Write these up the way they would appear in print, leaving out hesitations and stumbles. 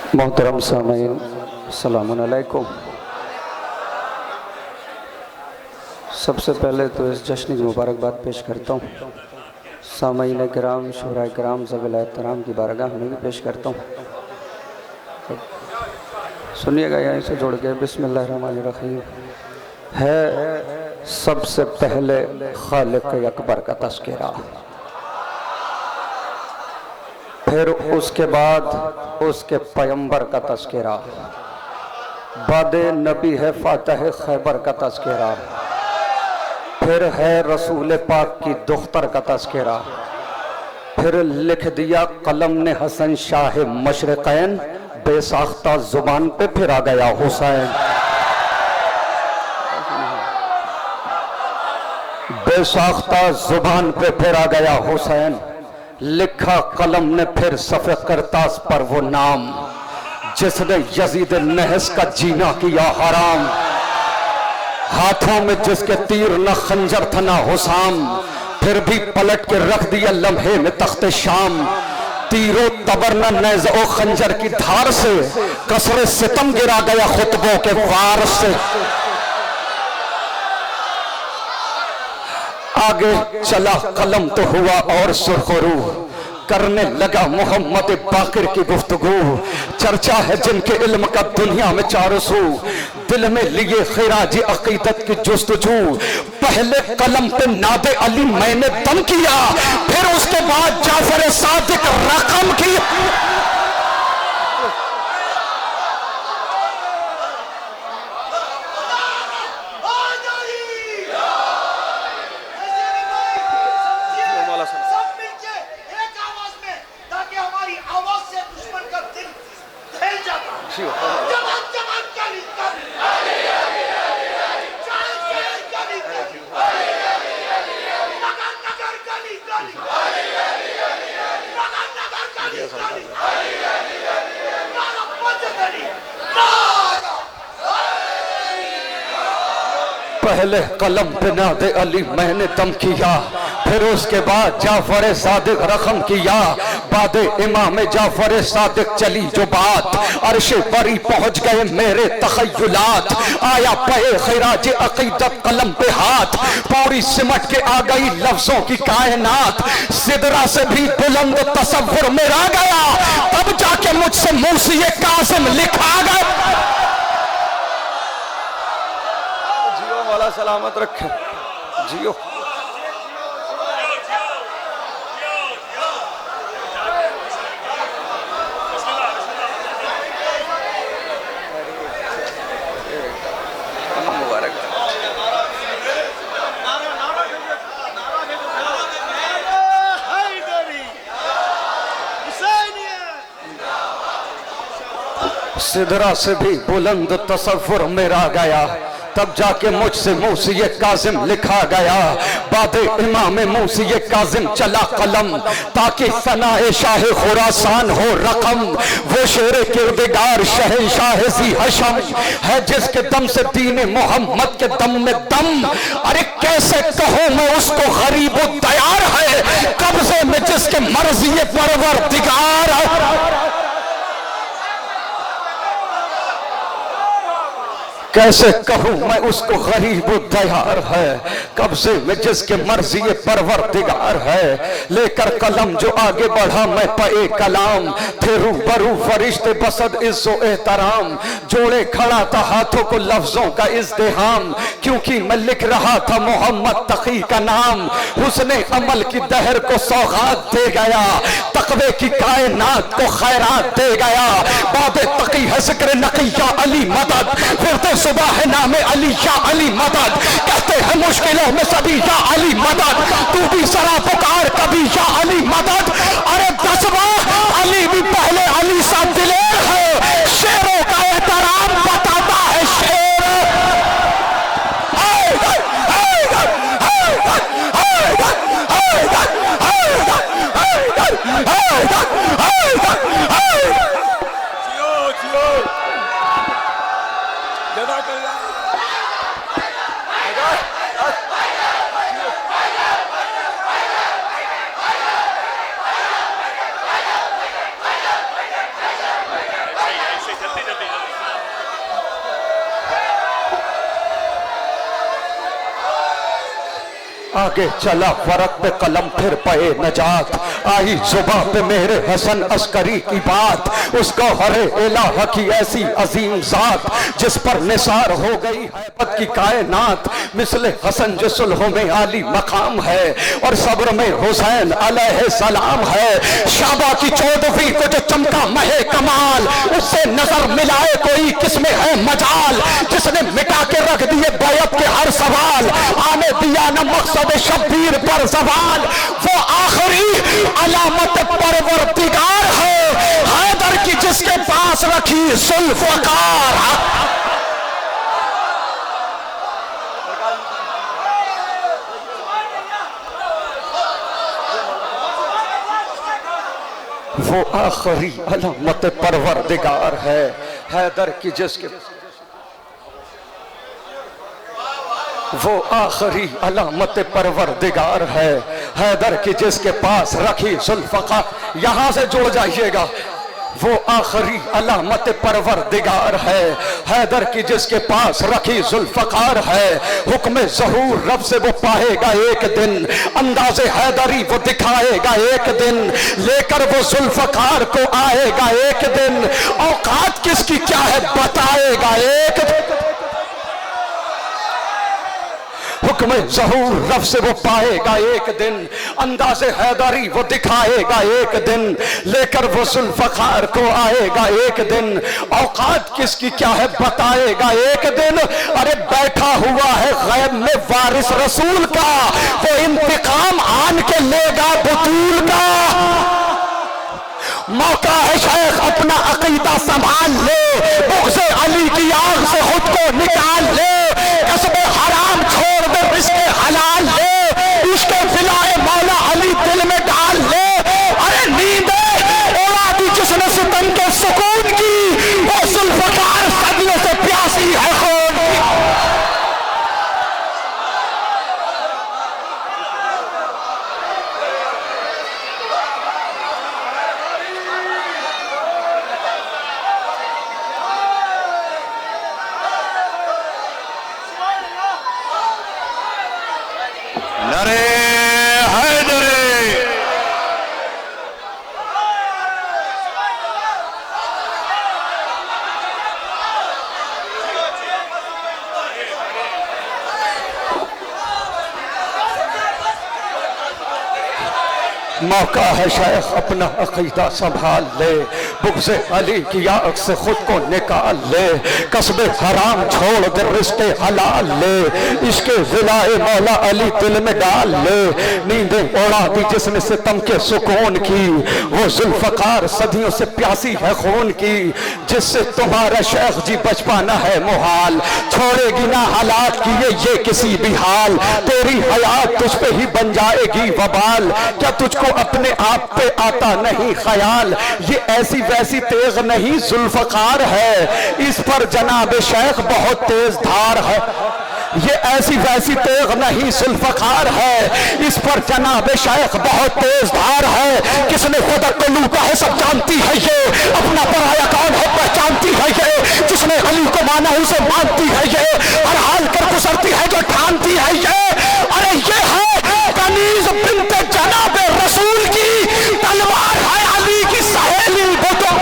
मोहतरम सामीन अस्सलामु अलैकुम। सबसे पहले तो इस जश्न की मुबारकबाद पेश करता हूँ। सामीन किराम, शुरा किराम, ज़वील एहतराम की बारगाह में भी पेश करता हूँ। सुनिएगा यहीं से जोड़ के। बिस्मिल्लाहिर्रहमानिर्रहीम। है सबसे पहले खालिक अकबर का तज़किरा, फिर उसके बाद उसके पैगंबर का तज़किरा, बादे नबी है फातह खैबर का तज़किरा, फिर है रसूल पाक की दुख्तर का तज़किरा, फिर लिख दिया कलम ने हसन शाह मशरक़ैन, बेसाख्ता जुबान पे फिर आ गया हुसैन। बेसाख्ता जुबान पे फिर आ गया हुसैन। लिखा कलम ने फिर सफ़े करतास पर वो नाम, जिसने यजीद नहस का जीना किया हराम। हाथों में जिसके तीर न खंजर था न हुसाम, फिर भी पलट के रख दिया लम्हे में तख्ते शाम। तीरों तबर न नेज़ो खंजर की धार से, कसरे सितम गिरा गया खुतबों के वार से। आगे चला कलम तो हुआ और सुरखरू, करने लगा मोहम्मद बाकिर की गुफ्तगू। चर्चा है जिनके इल्म का दुनिया में चारों सू, दिल में लिए खिराजी अकीदत की जुस्तजू। पहले कलम पे नादे अली मैंने दम किया, फिर उसके बाद जाफर सादिक रकम किया। पहले कलम पे नादे अली मैंने दम किया, फिर उसके बाद जाफर सादिक रकम किया। बादे इमाम जाफर सादिक चली जो बात, अर्शे परी पहुंच गए मेरे तखय्युलात। आया पे खिराज अकीदत कलम पे हाथ, पूरी सिमट के आ गई लफ्जों की कायनात। सिदरा से भी बुलंद तसव्वुर मेरा गया, तब जाके मुझसे मूसी कासिम लिखा गया। वाला सलामत रखे जियो। सिदरा से भी बुलंद तसव्वुर मेरा गया, तब जाके मुझसे मूसी काजिम लिखा गया। बादे इमाम मूसी काजिम चला कलम, ताकि सनाए शाह खुरासान हो रकम। वो शेर किरदगार शहंशाह ज़ी हशम है, जिसके दम से दीन मोहम्मद के दम में दम। अरे कैसे कहूँ मैं उसको गरीब तैयार है, कब्जे में जिसके मर्जी परवरदिगार है। कैसे कहूँ मैं उसको गरीब तैयार है, कब्जे में जिसके मर्जी परवरदिगार है। लेकर कलम जो आगे बढ़ा मैं पे कलाम, थे रूबरू फरिश्ते बसद इज्जो एहतराम। जोड़े खड़ा था हाथों को लफ्जों का इज़्दिहाम, क्योंकि मैं लिख रहा था मोहम्मद तकी का नाम। हुस्ने अमल की दहर को सौगात दे गया, तकवे की कायनात को खैरात दे गया। बादे तकी है जिक्र नकिया अली मदद, फिर सुबह है नामे अली या अली मदद। कहते हैं मुश्किलों में सभी या अली मदद, तू भी सरा पुकार कभी या अली मदद। अरे दसवा अली भी पहले अली सा दिलेर है, शेरों का एहतराम बताता है शेर। आगे चला फरक पे कलम फिर पे नजात, आई जुबां पे मेरे हसन अस्करी की बात, उसको हरे इलाह की ऐसी अजीम जात जिस पर निसार हो गई हैबत की कायनात। मिसले हसन जो सुलहों में आली मकाम है और सब्र में हुसैन अलैहि सलाम है। शाबा की 14वीं को जो चमका महे कमाल, उससे नजर मिलाए कोई किसमें है मजाल, जिसने मिटा के रख दिए बैत के हर सवाल, आने दिया न मकसद शब्बीर पर सवाल। वो आखिरी अलामत परवरदिगार है, हैदर की जिसके पास रखी जुल्फ़कार। वो आखिरी अलामत परवरदिगार है, हैदर की जिसके वो आखिरी अलामत परवरदिगार है, हैदर की जिसके पास रखी जुल्फ़कार। यहां से जुड़ जाइएगा। वो आखिरी अलामत परवरदिगार है, हैदर की जिसके पास रखी जुल्फ़कार है। हुक्म ज़हूर रब से वो पाएगा एक दिन, अंदाज़े हैदरी वो दिखाएगा एक दिन, लेकर वो जुल्फ़कार को आएगा एक दिन। औकात किसकी क्या है बताएगा एक दिन। हुक्म ज़हूर रब से वो पाएगा एक दिन, अंदाज़े हैदरी वो दिखाएगा एक दिन, लेकर वो जुल्फ़कार को आएगा एक दिन। औकात किसकी क्या है बताएगा एक दिन। अरे बैठा हुआ है गैब में वारिस रसूल का, वो इंतकाम आन के लेगा बतूल का। मौका है शेख अपना अकीदा संभाल ले, बुग़्ज़ अली की आग से खुद को निकाल ले, कसबे हराम छोड़ दे रिज़्क़े हलाल ले, इश्क़े फ़िलाए मौला अली दिल में डाल ले। अरे नींदें उड़ा दी जिसने सितम के सुकून की, वो जुल्फ़कार सदियों से प्यासी है खून की। मौका है शेख अपना अकीदा संभाल ले, बुग़्ज़ अली की आग से खुद को निकाल ले, कसबे हराम छोड़ दे रिज़्क़े हलाल ले, इश्क़े ज़िलाए मौला अली दिल में डाल ले। नींदें उड़ा दी जिसने सितम के सुकून की, वो जुल्फ़कार सदियों से प्यासी है खून की, जिससे तुम्हारा शेख जी बच पाना है मुहाल, छोड़ेगी ना हालात किए ये किसी भी हाल, तेरी हयात तुझ पे ही बन जाएगी वबाल। क्या तुझको अपने आप पे आता नहीं ख्याल, ये ऐसी वैसी तेज नहीं जुल्फ़कार है, इस पर जनाब शेख बहुत तेज धार है। ये ऐसी वैसी तेज नहीं जुल्फ़कार है, इस पर जनाब शेख बहुत तेज धार है। किसने खुदा को लूटा है सब जानती है ये, अपना पराया कौन है पहचानती है ये, जिसने अली को माना उसे मानती है ये, हर हाल कर गुजरती है जो ठानती है ये। अरे ये है कनीज़ बिन्ते जनाब रसूल की, तलवार है अली की सहेली वो तो।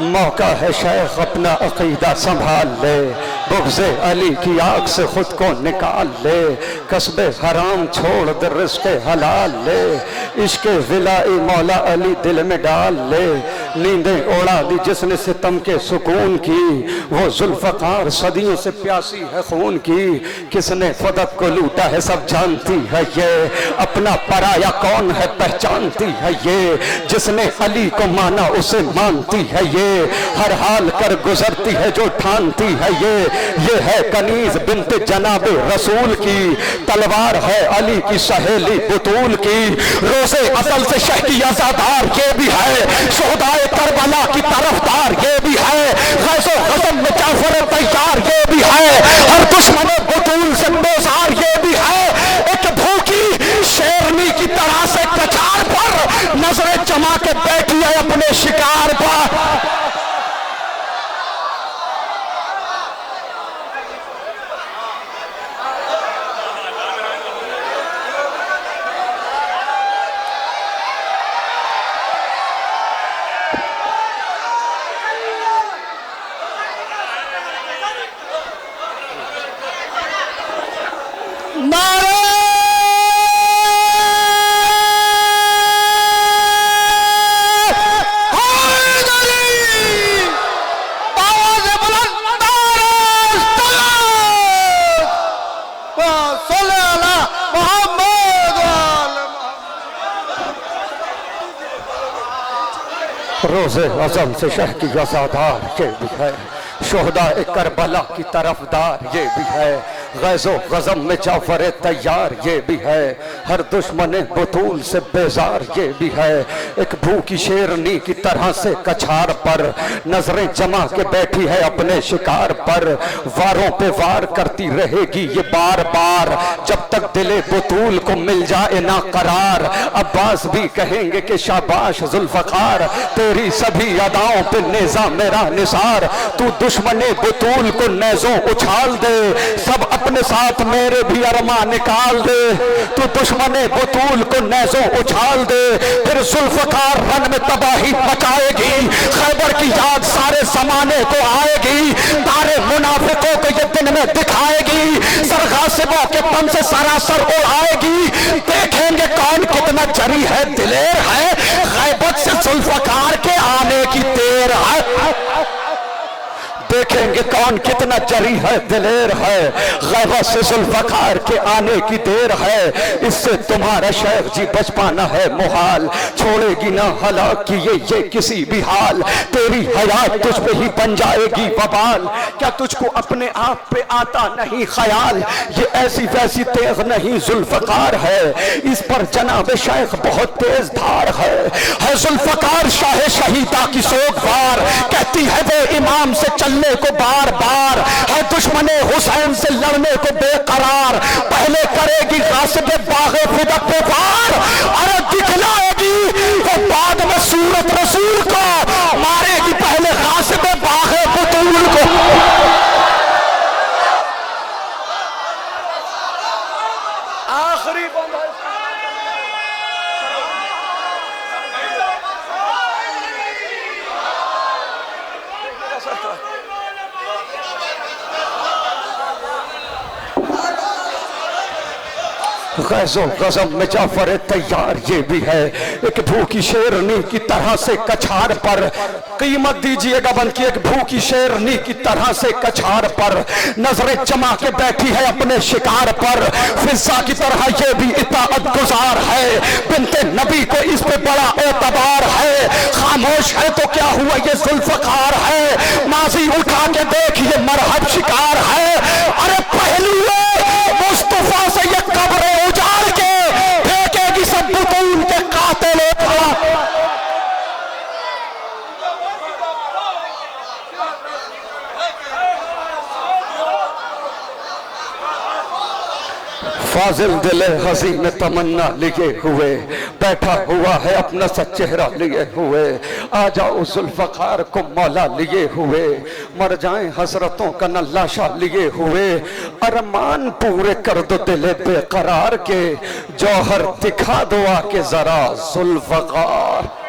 मौका है शेख अपना अकीदा संभाल ले, बुग़्ज़े अली की आग से खुद को निकाल ले, कसबे हराम छोड़ दे रिज़्क़े हलाल ले, इश्क़े विलाई मौला अली दिल में डाल ले, नींदें उड़ा दी जिसने सितम के सुकून की, वो जुल्फ़कार सदियों से प्यासी है खून की, किसने फदक को लूटा है सब जानती है ये, अपना पराया कौन है पहचानती है ये, जिसने अली को माना उसे मानती है ये, हर हाल कर गुजरती है जो ठानती है ये है कनीज बिन्त जनाबे रसूल की, तलवार है अली की सहेली बुतूल की, रोज़े असल से शहकी अज़ादार ये भी है, शोहदाए करबला की तरफदार ये भी है, ग़ज़ो ग़ज़म में जाफ़र तैयार ये भी है, हर दुश्मन बुतूल से बेज़ार ये भी है, एक भूखी शेरनी की तरह से कछार पर नजरें जमा के बैठी है अपने शिकार पर। रोज़े अज़म से शह की अज़ादार ये भी है, शोहदाए करबला की तरफदार ये भी है, ग़ज़ो ग़ज़म में जाफ़र तैयार ये भी है, हर दुश्मन बुतूल से बेजार ये भी है, एक भूखी शेरनी की तरह से कछार पर नजरें जमा के बैठी है अपने शिकार पर, वारों पे वार करती रहेगी ये बार बार, जब तक दिले बुतूल को मिल जाए ना करार, अब्बास भी कहेंगे कि शाबाश जुल्फ़कार, तेरी सभी अदाओं पे नेज़ा मेरा निसार, तू दुश्मने बुतूल को नेज़ों उछाल दे, सब अपने साथ मेरे भी अरमा निकाल दे, तू दुश्मने बुतूल को नेज़ों उछाल दे, फिर जुल्फ़कार रन में तबाही मचाएगी, खैबर की याद सारे ज़माने को आएगी, तारे मुनाफिकों को ये दिन में दिखाएगी, सरगासिबों के पन से सरासर उड़ाएगी, देखेंगे कौन कितना जरी है दिलेर है, गैबत से जुल्फ़कार के आने की देर है, देखेंगे कौन कितना जरी है दिलेर है, गैबत से जुल्फ़कार के आने की देर है, इससे तुम्हारा शेख जी बच पाना है मुहाल, छोड़ेगी ना हलाक की ये किसी भी हाल, तेरी हयात तुझ पे ही बन जाएगी वबाल, क्या तुझको अपने आप पे आता नहीं ख्याल, ये ऐसी वैसी तेज नहीं जुल्फ़कार है, इस पर जनाब शेख बहुत तेज धार है जुल्फ़कार शाह शहीदा की सोगवार, कहती है वो इमाम से चलने को बार बार, है दुश्मने हुसैन से लड़ने को बेकरार, पहले करेगी गासिब बाग़े फिदा पे वार, अरे दिखलाएगी वो बाद में सूरत रसूल को, मारेगी पहले गासिब बाग़े बुतूल को। आखिरी ग़ज़ो ग़ज़म में जाफ़र तैयार ये भी है, एक भूखी शेरनी की तरह से कछार पर, कीमत दीजिएगा बल्कि एक भूखी शेरनी की तरह से कछार पर नजरें जमा के बैठी है अपने शिकार पर, फिज़ा की तरह ये भी इताअत गुजार है, बिन्ते नबी को इस पे बड़ा एतबार है, खामोश है तो क्या हुआ ये जुल्फ़कार है, माज़ी उठा के देख ये मरहब शिकार है, अरे पहलू मुस्तफा से ये कब्र उजाड़ के फेंकेगी सब बुतूल के कातिल। फाजिल दिले हसी में तमन्ना लिए हुए, बैठा हुआ है अपना सा चेहरा लिए हुए, आ जाओ जुल्फ़कार को मौला लिए हुए, मर जाएं हसरतों का नल्लाशा लिए हुए, अरमान पूरे कर दो दिले बेकरार के, जौहर दिखा दो आके जरा जुल्फ़कार।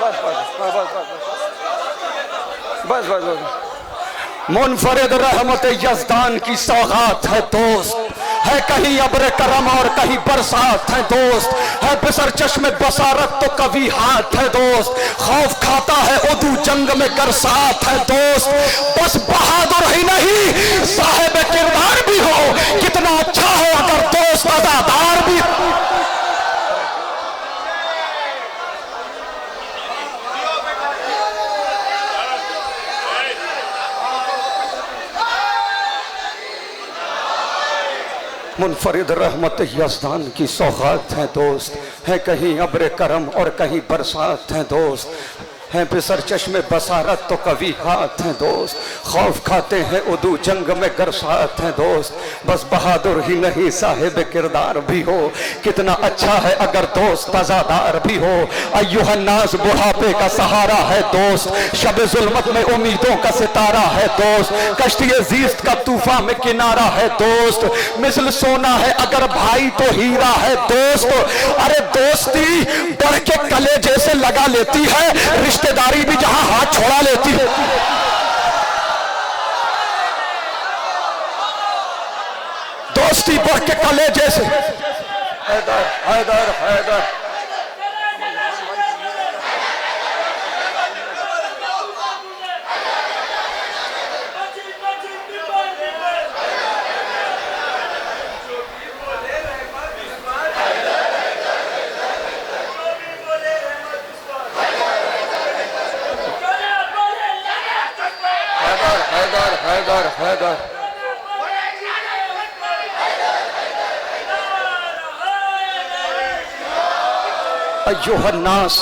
बस बस बस। मुनफरिद रहमत यज़दान की सौगात है दोस्त, है कहीं अब्र करम और कहीं बरसात है दोस्त, है बिसर चश्मे बसारत तो कभी हाथ है दोस्त, खौफ खाता है उदू जंग में गरसात है दोस्त। बस बहादुर ही नहीं साहिब किरदार भी हो, कितना अच्छा हो अगर दोस्त अज़ादार भी हो। मुनफरिद रहमत यज़दान की सौगात है दोस्त, है कहीं अब्र करम और कहीं बरसात है दोस्त, है बिसर चश्मे बसारत तो कभी हाथ है दोस्त, खौफ खाते हैं उदू जंग में गरसात है दोस्त। बस बहादुर ही नहीं साहिब किरदार भी हो, कितना अच्छा है अगर दोस्त अज़ादार भी हो। अय्युहन्नास बुढ़ापे का सहारा है दोस्त, शब जुल्मत में उम्मीदों का सितारा है दोस्त, कश्ती ज़ीस्त का तूफान में किनारा है दोस्त, मिसल सोना है अगर भाई तो हीरा है दोस्त। अरे दोस्ती बढ़ के कलेजे से लगा लेती है, रिश्तेदारी भी जहां हाथ छोड़ा लेती है। दोस्ती बढ़ के कलेजे से। हैदर हैदर हैदर हैदर हैदर अय्युहन्नास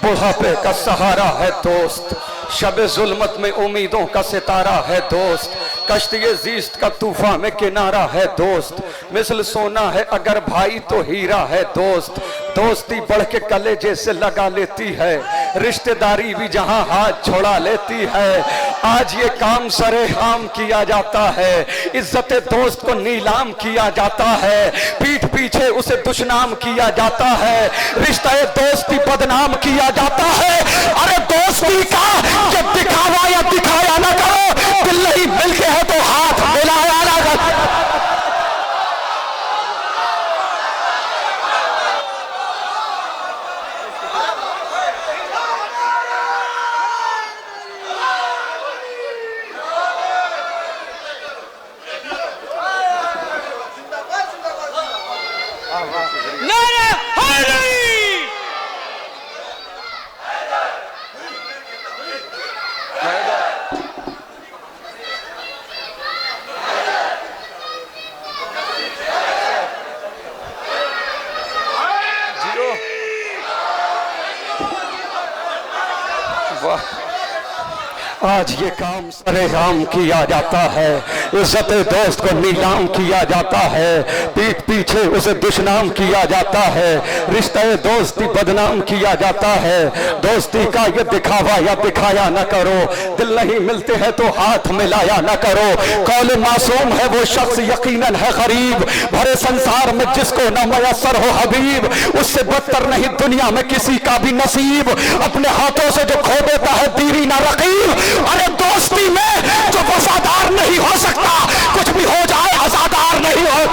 बुढ़ापे का सहारा है दोस्त, शब जुल्मत में उम्मीदों का सितारा है दोस्त, कश्ती ज़ीस्त का तूफान में किनारा है दोस्त, मिसल सोना है अगर भाई तो हीरा है दोस्त। दोस्ती बढ़ के कलेजे से लगा लेती है, रिश्तेदारी भी जहां हाथ छोड़ा लेती है। आज ये काम सरेआम किया जाता है, इज्जत दोस्त को नीलाम किया जाता है, पीठ पीछे उसे दुश्मन किया जाता है, रिश्ता दोस्ती बदनाम किया जाता है। अरे दोस्ती का ये दिखावा या दिखाया ना करो, दिल नहीं मिलके है तो हाथ मिलाया ना करो। आज ये काम सरेआम किया जाता है, इज्जत दोस्त को नीलाम किया जाता है, पीठ पीछे उसे दुश्मन किया जाता है, रिश्ते दोस्ती बदनाम किया जाता है। दोस्ती का ये दिखावा या दिखाया न करो, दिल नहीं मिलते हैं तो हाथ मिलाया न करो। कौल मासूम है वो शख्स यकीनन है गरीब, भरे संसार में जिसको न मयसर हो हबीब, उससे बदतर नहीं दुनिया में किसी का भी नसीब, अपने हाथों से जो खो देता है दीरी ना रकीब। अरे दोस्ती में जो वफादार नहीं हो सकता, कुछ भी हो जाए आजादार नहीं हो।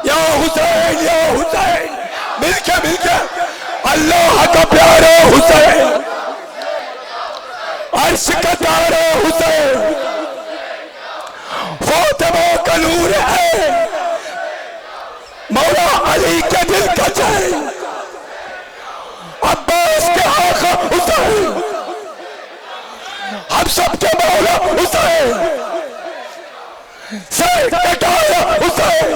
या हुसैन मिलके अल्लाह का प्यारे हुसैन, अर्श का तारे हुसैन, फातिमा का नूर है, मौला अली के दिल का चैन, अब्बास के आका हुसैन, हम सबके मौला हुसैन, सर कटाया हुसैन,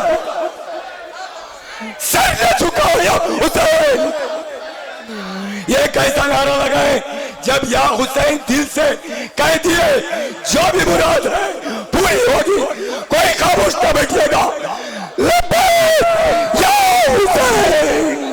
सर ने झुकाया हुसैन। ये कैसा नारा लगाए जब या हुसैन दिल से कह दिए जो भी मुराद है पूरी होगी, कोई खामोश न बैठेगा। लब्बैक या हुसैन।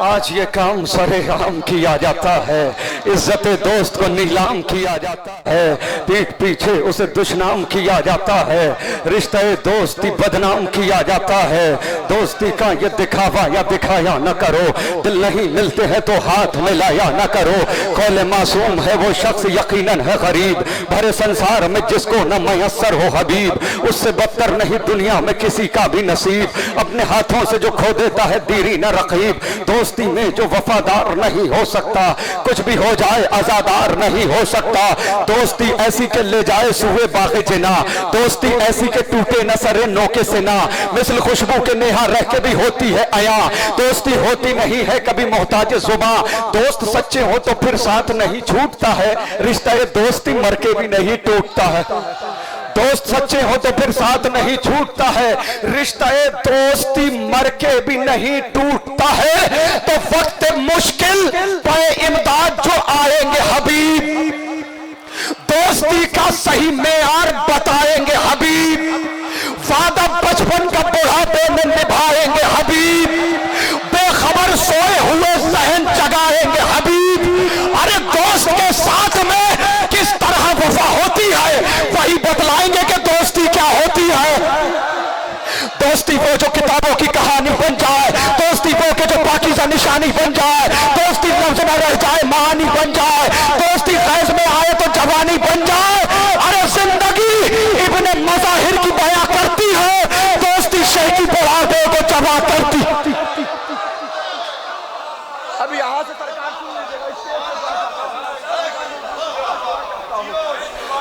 आज ये काम सरेआम किया जाता है, इज्जत दोस्त को नीलाम किया जाता है, पीठ पीछे उसे दुश्मन किया जाता है, रिश्ते दोस्ती बदनाम किया जाता है। दोस्ती का ये दिखावा या दिखाया न करो, दिल नहीं मिलते हैं तो हाथ मिलाया न करो। कौले मासूम है वो शख्स यकीनन है गरीब, भरे संसार में जिसको न मयसर हो हबीब, उससे बदतर नहीं दुनिया में किसी का भी नसीब। अपने हाथों से जो खो देता है दीरी न रकीब, दोस्ती में जो वफादार नहीं हो सकता, कुछ भी हो जाए आजादार नहीं हो सकता। दोस्ती ऐसी के ले जाए सुए बागे जिना, दोस्ती ऐसी के टूटे न सरे नोके से ना, मिसल खुशबू के नेहा रह के भी होती है आया। दोस्ती होती नहीं है कभी मोहताज जुबा, दोस्त सच्चे हो तो फिर साथ नहीं छूटता है, रिश्ता दोस्ती मर के भी नहीं टूटता है। दोस्त सच्चे हो तो फिर साथ नहीं छूटता है, रिश्ता दोस्ती मर के भी नहीं टूटता है। तो वक्त मुश्किल पे इमदाद जो आएंगे हबीब, दोस्ती का सही मेयार बताएंगे हबीब, वादा बचपन का बुढ़ापे में निभाएंगे हबीब, बेखबर सोए हुए सहन जगाएंगे हबीब। अरे दोस्त के साथ में किस तरह वफा होती है वही बतलाएंगे कि दोस्ती क्या होती है। दोस्ती वो जो किताबों की कहानी बन जाए, दोस्ती वो के जो पाकीज़ा निशानी बन जाए, दोस्ती लफ्ज़ में रह जाए मानी बन जाए, दोस्ती फैज़ में आए तो जवानी बन जाए। अरे जिंदगी इब्ने मज़ाहिर की बयां करती है, दोस्ती शेख की बुढ़ापे को जवा करती। अभी यहाँ से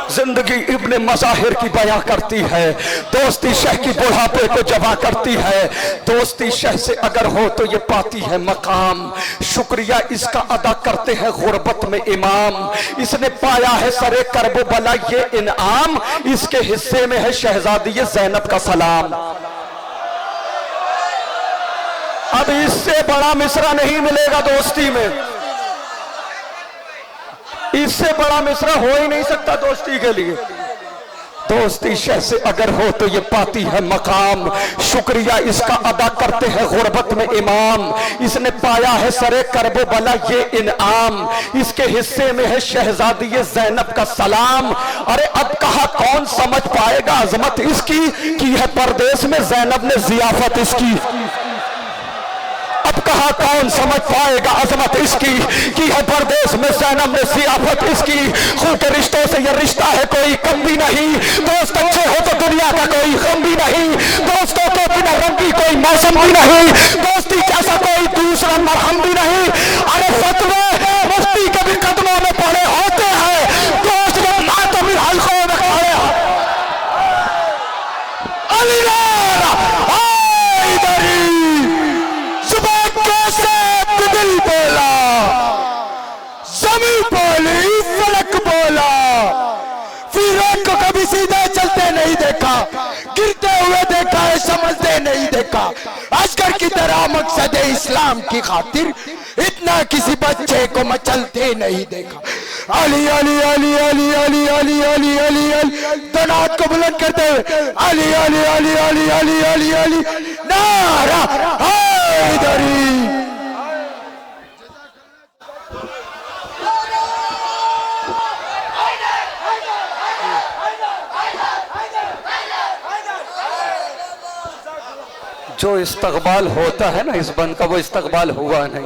जिंदगी इब्ने मज़ाहिर की बयां करती है, दोस्ती शह की बुढ़ापे को जवा करती है। दोस्ती शह से अगर हो तो ये पाती है मकाम, शुक्रिया इसका अदा करते हैं गुर्बत में इमाम। इसने पाया है सरे करबो बला ये इनाम, इसके हिस्से में है शहजादी ज़ैनब का सलाम। अब इससे बड़ा मिसरा नहीं मिलेगा दोस्ती में, इससे बड़ा मिसरा हो ही नहीं सकता दोस्ती के लिए। दोस्ती शह से अगर हो तो ये पाती है मकाम, शुक्रिया इसका अदा करते हैं गुर्बत में इमाम। इसने पाया है सरे करबो बला ये इनाम, इसके हिस्से में है शहजादी ज़ैनब का सलाम। अरे अब कहा कौन समझ पाएगा अजमत इसकी, की है परदेश में ज़ैनब ने जियाफत इसकी। अब कहा कौन समझ पाएगा अजमत इसकी, की है परदेश में ज़ैनब ने जियाफत इसकी। खून के रिश्तों से ये रिश्ता है कोई कम भी नहीं, दोस्त अच्छे हो तो दुनिया का कोई गम भी नहीं, दोस्तों के बिना रंगी कोई मौसम भी नहीं, दोस्ती जैसा कोई दूसरा मरहम भी नहीं। अरे फतवे मुफ्ती के भी कदमों में पड़े होते हैं, दोस्त जब मातमी हल्कों में खड़े दिल बोला, जमीन बोली, फलक बोला, फिर को कभी सीधे चलते नहीं देखा, गिरते हुए देखा है समझते नहीं देखा। असगर की तरह मकसद इस्लाम की खातिर इतना किसी बच्चे को मचलते नहीं देखा। अली अली अली अली अली अली अली अली अली तनात को बुलंद करते हुए अली अली अली अली अली अली अली नारा हैदरी। जो इस्तकबाल होता है ना इस बंद का, वो इस्तकबाल हुआ नहीं।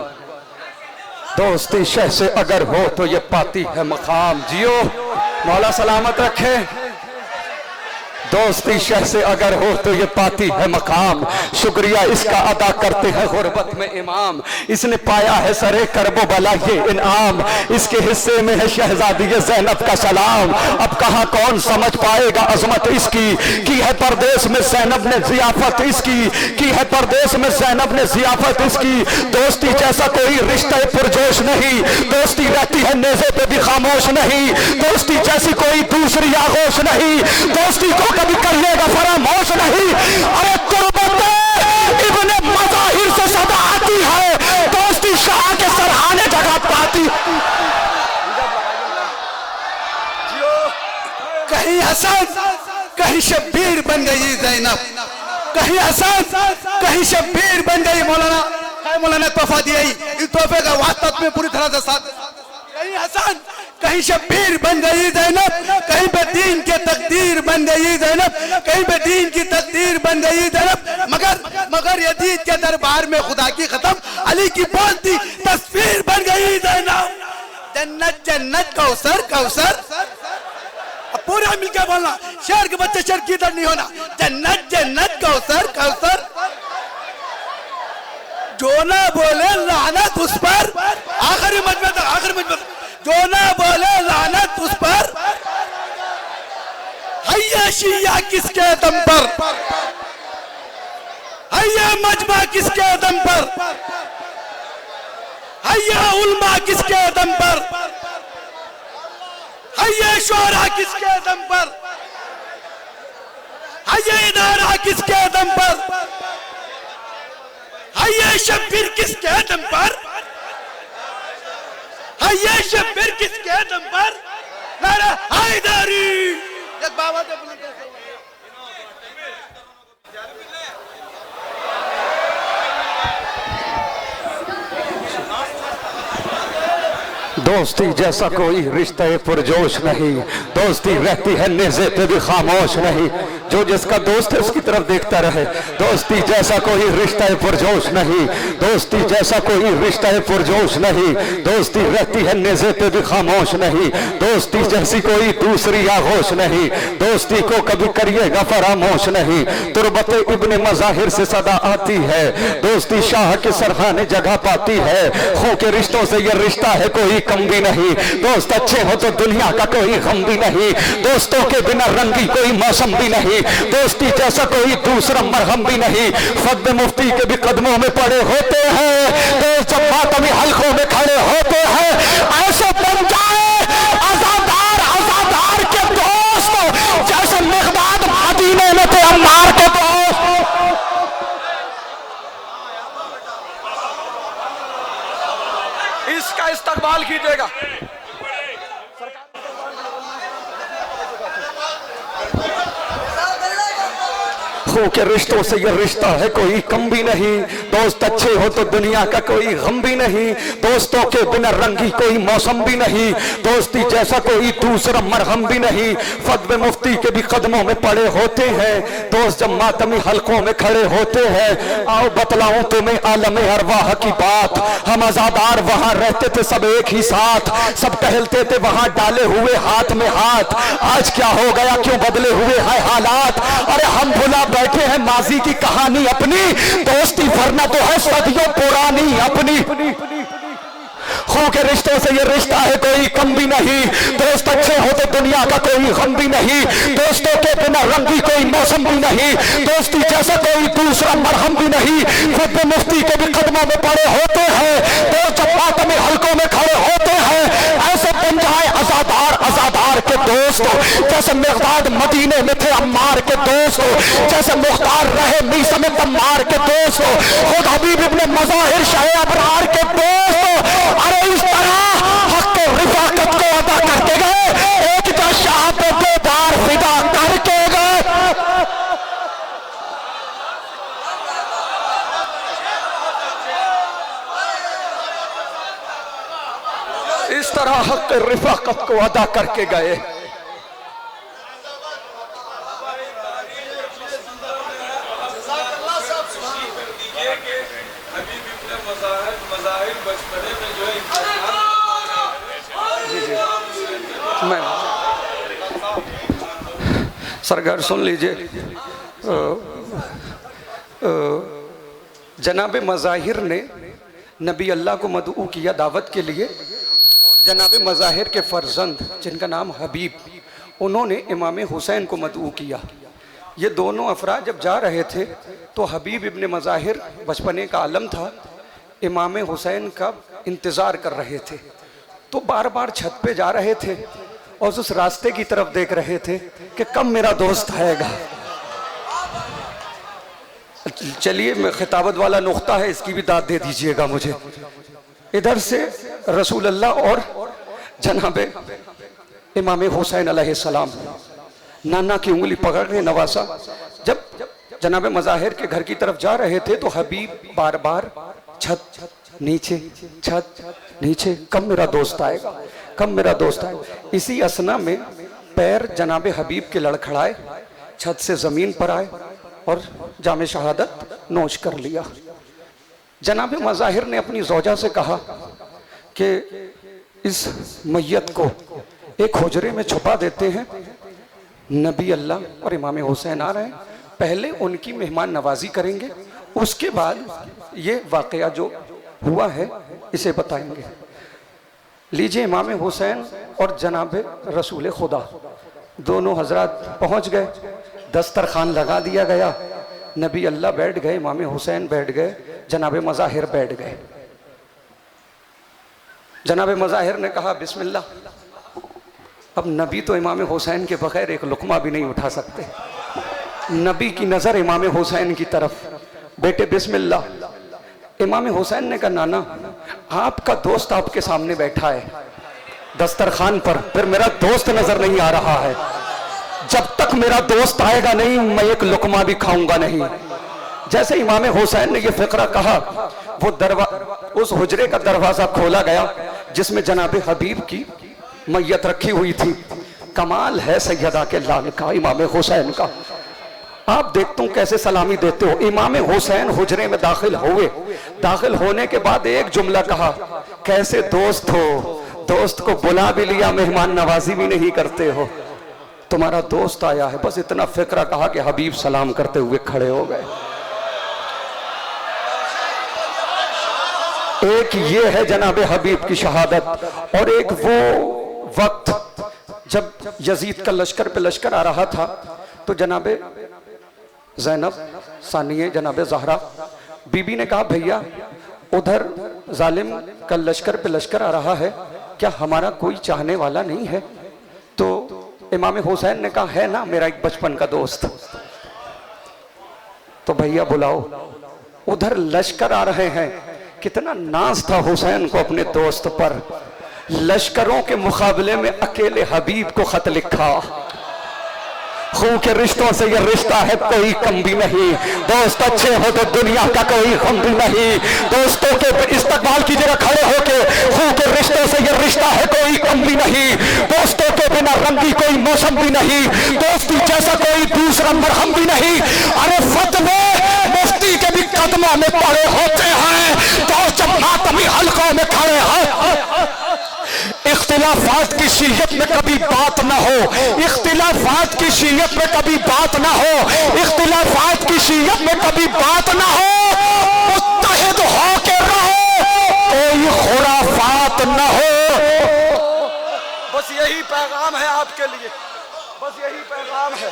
दोस्ती शह से अगर हो तो ये पाती है मकाम। जियो मौला सलामत रखे। दोस्ती शह से अगर हो तो ये पाती है मकाम, शुक्रिया इसका अदा करते हैं गुर्बत में इमाम। इसने पाया है सरे करबो बला ये इनाम, इसके हिस्से में है शहजादी ज़ैनब का सलाम। अब कहा कौन समझ पाएगा अजमत इसकी, की है परदेश में ज़ैनब ने जियाफत इसकी, की है परदेश में ज़ैनब ने जियाफत इसकी। दोस्ती जैसा कोई रिश्ता पुरजोश नहीं, दोस्ती रहती है नेज़े पे भी खामोश नहीं, दोस्ती जैसी कोई दूसरी आगोश नहीं, दोस्ती को कभी करिएगा फरामोश नहीं। अरे कुर्बत इब्ने मज़ाहिर से सदा आती है, दोस्ती शाह के सरहाने जगह पाती। कहीं हसन कहीं शब्बीर बन गई ज़ैनब, कहीं हसन कहीं शब्बीर बन गई। मौलाना तोहफा दिया, इस तोहफे का वास्तव में पूरी तरह से साथ कहीं हसन, कहीं शब्बीर बन गई ज़ैनब, कहीं पे दीन के तकदीर बन गई ज़ैनब, कहीं पे दीन की तकदीर बन गई ज़ैनब। मगर यजीद के दरबार में खुदा की खत्म, अली की बोलती तस्वीर बन गई ज़ैनब। जन्नत जन्नत कौसर कौसर, पूरा मिलकर बोलना, शेर के बच्चे शेर की तरह नहीं होना। जन्नत जन्नत कौसर कौसर, जो ना बोले लानत उस पर, आखिरी मजबूत आखिरी मजबूत, जो ना बोले लानत उस पर। हैया शिया किसके दम पर, हैया मजमा किसके दम पर, हैया उल्मा किसके दम पर, हैया शोरा किसके दम पर, हैया इदारा किसके दम पर, हैया शब्बीर किसके दम पर, हैया शब्बीर किसके दम पर। नारा हैदरी, एक बाबा दे बुलंद दोस्ती जैसा कोई रिश्ता पुरजोश नहीं, दोस्ती रहती है नेज़े पे भी खामोश नहीं। जो जिसका दोस्त है उसकी तरफ देखता रहे। दोस्ती जैसा कोई रिश्ता पुरजोश नहीं, दोस्ती जैसा कोई रिश्ता पुरजोश नहीं। दोस्ती रहती है नेज़े पे भी खामोश नहीं, दोस्ती जैसी कोई दूसरी आगोश नहीं। दोस्ती को कभी करिएगा फरामोश नहीं, तुरबत इब्ने मज़ाहिर से सदा आती है। दोस्ती शाह के सरहाने जगह पाती है। खो के रिश्तों से ये रिश्ता है कोई कम भी नहीं। दोस्त अच्छे हो तो दुनिया का कोई गम भी नहीं, दोस्तों के बिना रंगी कोई मौसम भी नहीं। दोस्ती जैसा कोई दूसरा मरहम भी नहीं। फद मुफ्ती के भी कदमों में पड़े होते हैं, तो जब मातमी हल्कों में खड़े होते हैं। ऐसे बन जाए आजादार के दोस्त, जैसे मिक़दाद मदीने में थे अम्मार के दोस्त। इसका इस्तकबाल कीजिएगा। खो के रिश्तों से ये रिश्ता है कोई कम भी नहीं। दोस्त अच्छे हो तो दुनिया का कोई गम भी नहीं, दोस्तों के बिना रंगी कोई मौसम भी नहीं। दोस्ती जैसा कोई दूसरा मरहम भी नहीं। फद्व मुफ्ती के भी कदमों में पड़े होते हैं, दोस्त जब मातमी हल्कों में खड़े होते हैं। आओ बतलाऊं तुम्हें आलम अरवाह की बात, हम आजादार वहां रहते थे सब एक ही साथ, सब टहलते थे वहां डाले हुए हाथ में हाथ। आज क्या हो गया, क्यों बदले हुए हैं हालात। अरे हम भुला बैठे हैं माजी की कहानी अपनी, दोस्ती वरना तो है सदियों पुरानी अपनी। खो के रिश्तों से ये रिश्ता है कोई कम भी नहीं, दोस्त अच्छे हो तो दुनिया का कोई गम भी नहीं। दोस्तों के बिना रंगी कोई मौसम भी नहीं, दोस्ती जैसा कोई दूसरा मरहम भी नहीं। खुद मुफ्ती के भी कदमों में पड़े होते हैं, दोस्त जब मातमी हल्कों में खड़े होते हैं। ऐसे बन जाए आजादार के दोस्त, जैसे मिक़दाद मदीने में थे अम्मार के दोस्त, जैसे मुख्तार रहे मीसा में तम्मार के दोस्त, खुद हबीब इब्ने मज़ाहिर शाह अबरार के दोस्त। अरे इस तरह हक रिफाकत को अदा करके गए, एक जो शाह पे बेदार फिदा करके गए। इस तरह हक रिफाकत को अदा करके गए। सरकार सुन लीजिए, जनाब मज़ाहिर ने नबी अल्लाह को मदऊ किया दावत के लिए। जनाब मज़ाहिर के फर्जंद जिनका नाम हबीब, उन्होंने इमाम हुसैन को मदऊ किया। ये दोनों अफराद जब जा रहे थे तो हबीब इब्ने मज़ाहिर बचपने का आलम था, इमाम हुसैन का इंतज़ार कर रहे थे। तो बार बार छत पे जा रहे थे और उस रास्ते की तरफ देख रहे थे कि कब मेरा दोस्त आएगा। चलिए, मैं खिताबत वाला नुक्ता है, इसकी भी दाद दे दीजिएगा मुझे। इधर से रसूल अल्लाह और जनाबे इमाम हुसैन अलैहिस्सलाम नाना की उंगली पकड़ के नवासा। जब जनाबे मज़ाहिर के घर की तरफ जा रहे थे तो हबीब बार बार छत नीचे, छत नीचे, कब मेरा दोस्त आएगा, कब मेरा दोस्त आएगा। इसी असना में पैर जनाबे हबीब के लड़खड़ाए, छत से जमीन पर आए और जामे शहादत नोश कर लिया। जनाबे मज़ाहिर ने अपनी ज़ौजा से कहा कि इस मैयत को एक हुजरे में छुपा देते हैं, नबी अल्लाह और इमाम हुसैन आ रहे हैं, पहले उनकी मेहमान नवाजी करेंगे, उसके बाद ये वाक़या जो हुआ है इसे बताएंगे। लीजिए, इमाम हुसैन और जनाब रसूल खुदा दोनों हजरत पहुंच गए, दस्तरखान लगा दिया गया, नबी अल्लाह बैठ गए, इमाम हुसैन बैठ गए, जनाब मज़ाहिर बैठ गए। जनाब मज़ाहिर ने कहा बिस्मिल्लाह। अब नबी तो इमाम हुसैन के बगैर एक लुकमा भी नहीं उठा सकते। नबी की नज़र इमाम हुसैन की तरफ, बेटे बिस्मिल्लाह। इमाम हुसैन ने कहा नाना, आपका दोस्त आपके सामने बैठा है दस्तरखान पर, फिर मेरा दोस्त नजर नहीं आ रहा है, जब तक मेरा दोस्त आएगा नहीं मैं एक लुकमा भी खाऊंगा नहीं। जैसे इमाम हुसैन ने यह फिक्रा कहा, वो उस हुजरे का दरवाजा खोला गया जिसमें जनाब हबीब की मैयत रखी हुई थी। कमाल है सैयदा के लाल का, इमाम हुसैन का। आप देखते हो कैसे सलामी देते हो। इमाम हुसैन हुजरे में दाखिल हुए, दाखिल होने के बाद एक जुमला कहा, कैसे दोस्त हो, दोस्त को बुला भी लिया, मेहमान नवाजी भी नहीं करते हो, तुम्हारा दोस्त आया है। बस इतना फिक्रा कहा कि हबीब सलाम करते हुए खड़े हो गए। एक ये है जनाबे हबीब की शहादत, और एक वो वक्त जब यजीद का लश्कर पे लश्कर आ रहा था तो जनाबे ज़ैनब सानिये जनाबे ज़हरा बीबी ने कहा भैया उधर जालिम का लश्कर पे लश्कर आ रहा है, क्या हमारा कोई चाहने वाला नहीं है? तो इमाम हुसैन ने कहा है ना, मेरा एक बचपन का दोस्त। तो भैया बुलाओ, उधर लश्कर आ रहे हैं। कितना नाज था हुसैन को अपने दोस्त पर। लश्करों के मुकाबले में अकेले हबीब को खत लिखा, खून के रिश्तों से ये रिश्ता है कोई कम भी नहीं, दोस्त अच्छे हो तो दुनिया का कोई गम भी नहीं। दोस्तों के इस्तकबाल की जगह खड़े होके, खून के रिश्तों से ये रिश्ता है कोई कम भी नहीं, दोस्तों के बिना रंगी कोई मौसम भी नहीं, दोस्ती जैसा कोई दूसरा मरहम भी नहीं। अरे फतवे मुफ्ती के भी कदमों में पड़े होते हैं तो जब मातमी हल्कों में खड़े हैं। इख्तिलाफात की शीयत में कभी बात ना हो, इख्तिलाफात की शीयत में कभी बात ना हो, इख्तिलाफात की शीयत में कभी बात ना हो, मुत्तहिद हो के रहो, कोई खुराफात ना हो। बस यही पैगाम है आपके लिए, बस यही पैगाम है।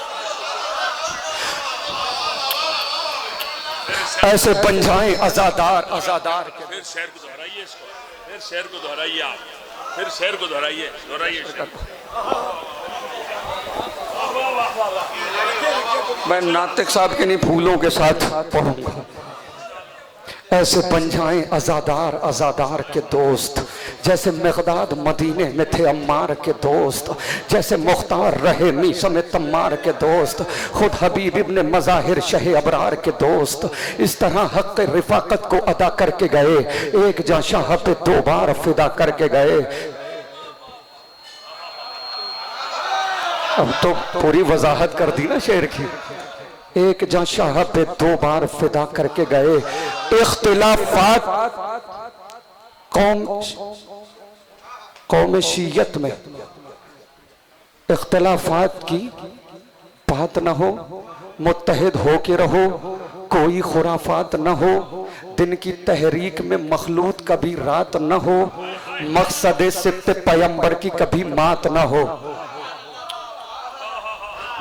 ऐसे बन जाएं आजादार आजादार के। फिर शेर को दोहराइए इसको, फिर शेर को दोहराइए आप, फिर शेर को दोहराइए, दोहराइए। मैं नातिक साहब के नहीं फूलों के साथ पढ़ूंगा। ऐसे बन जाएं आजादार आजादार के दोस्त, जैसे मिक़दाद मदीने में थे अम्मार के दोस्त, जैसे मुख्तार रहे मीसा में तम्मार के दोस्त, खुद हबीब इब्ने मज़ाहिर शहे अबरार के दोस्त। इस तरह हक़ रिफ़ाक़त को अदा करके गए, एक जहाँ शाह पे 2 बार फिदा करके गए। अब तो पूरी वजाहत कर दी ना शेर की। एक जहाँ शाह पे 2 बार फिदा करके गए। इख्तिलाफात कौम शीयत में इख्तिलाफात की बात ना हो, मुत्तहिद हो के रहो, कोई खुराफात ना हो, दिन की तहरीक में मखलूत कभी रात न हो, मकसद सिफ्त पैगंबर की कभी मात ना हो,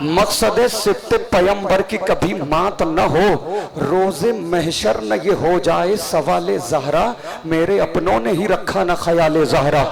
मकसद सिफ्त पैगंबर की कभी मात न हो, रोजे महशर न ये हो जाए सवाले ज़हरा, मेरे अपनों ने ही रखा न ख्याले ज़हरा।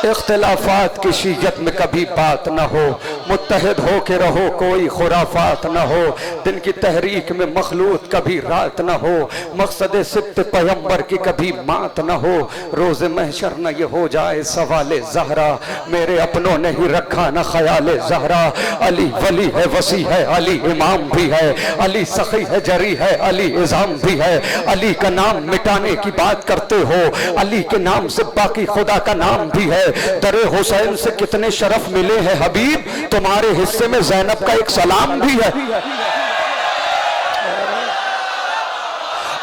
इख्तिलाफात की शीयत में कभी बात न हो, मुत्तहिद हो के रहो, कोई खुराफात न हो, दिन की तहरीक में मखलूत कभी रात न हो, मकसद सिब्त पैगंबर की कभी मात न हो, रोज़े महशर न ये हो जाए सवाले ज़हरा, मेरे अपनों ने ही रखा न ख्याले ज़हरा। अली वली है, वसी है, अली इमाम भी है, अली सखी है, जरी है, अली इज़ाम भी है। अली का नाम मिटाने की बात करते हो, अली के नाम से बाकी खुदा का नाम भी है। दरे हुसैन से कितने शरफ मिले हैं हबीब, तुम्हारे हिस्से में ज़ैनब का एक सलाम भी है।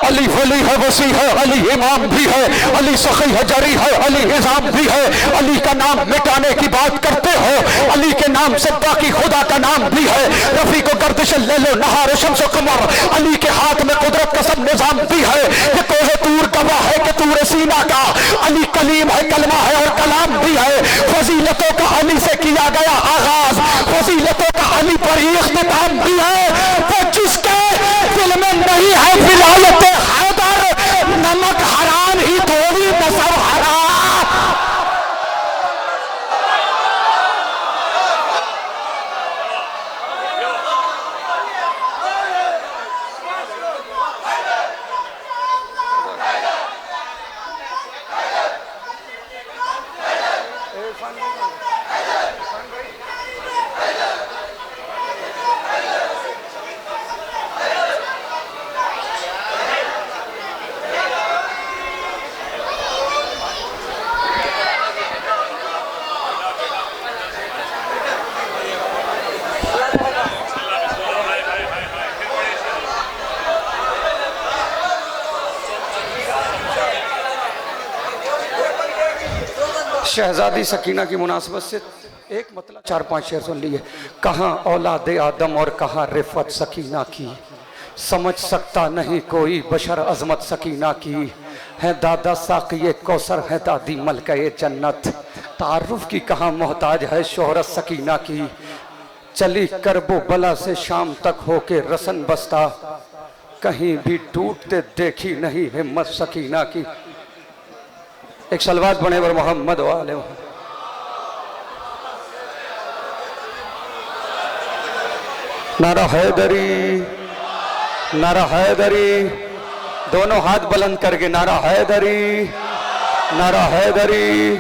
अली वली है, वसी है, अली इमाम भी है, अली सखी है, जरी है, अली इज़ाम भी है। अली का नाम मिटाने की बात करते हो, अली के नाम से बाकी खुदा का नाम भी है। रफी को गर्दिश ले लो, नहार शम्स कमर, अली के हाथ में कुदरत का सब निजाम भी है। ये कोहे तूर गवाह है कि तूर सीना का, अली कलीम है, कलमा है और कलाम भी है। फजीलतों का अली से किया गया आगाज, फजीलतों का अली पर ही इख्तिताम भी है। वो जिसके दिल में नहीं है विलायत हैदर, नमक हराम ही थोड़ी नसब हरा। शहजादी सकीना की मुनासबत से एक मतलब 4-5 शेर सुन लिए। कहाँ औलाद आदम और कहाँ रिफत सकीना की, समझ सकता नहीं कोई बशर अजमत सकीना की। है दादा साक़िए कौसर, है दादी मलके जन्नत, तारुफ की कहाँ मोहताज है शोहरत सकीना की। चली करबो बला से शाम तक होके रसन बस्ता, कहीं भी टूटते देखी नहीं हिम्मत सकीना की। एक सलवात बने बर मोहम्मद वाले। नारा हैदरी, नारा हैदरी, दोनों हाथ बुलंद करके नारा हैदरी, नारा हैदरी,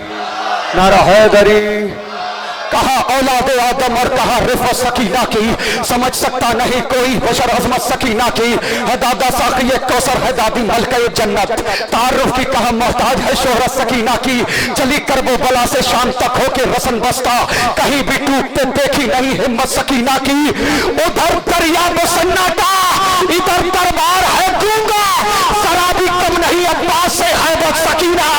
नारा हैदरी। कहा औलाद आदम और कहा रिफत सकीना की, समझ सकता नहीं कोई बशर अजमत सकीना की। है दादा साक़िए कौसर, है दादी मलके जन्नत, तारुफ की कहा मोहताज है शोहरत सकीना की। चली करबो बला से शाम तक होके रसन बस्ता, कहीं भी टूटते देखी नहीं हिम्मत सकीना की। उधर दरिया में सन्नाटा, इधर दरबार है गूंगा, जरा भी कम नहीं अब्बास से हैबत सकीना।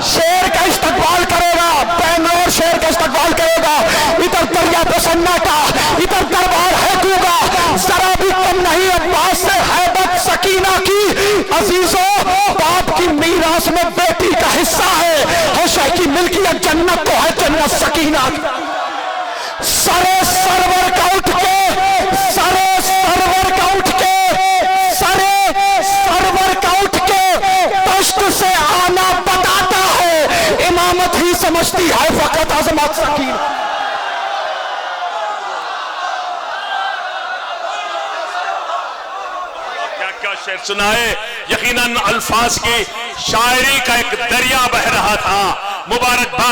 शेर का इस्तकबाल करेगा, बैंगलोर शेर का इस्तकबाल करेगा। इधर दरिया पे सन्नाटा, इधर दरबार है गूंगा, जरा भी कम नहीं अब्बास से हैबत सकीना की। अजीजों, बाप की मीरास में बेटी का हिस्सा है शाह की मिल्कियत, जन्नत तो है जन्नत सकीना। सरे सरवर का उठ के, सरे सरवर का उठ के, सरे सरवर का उठ के तश्त से आना बताता है, इमामत ही समझती है फकत अजमत सकीना। क्या क्या शेर सुनाए। यकीनन अल्फाज की शायरी का एक दरिया बह रहा था। मुबारकबाद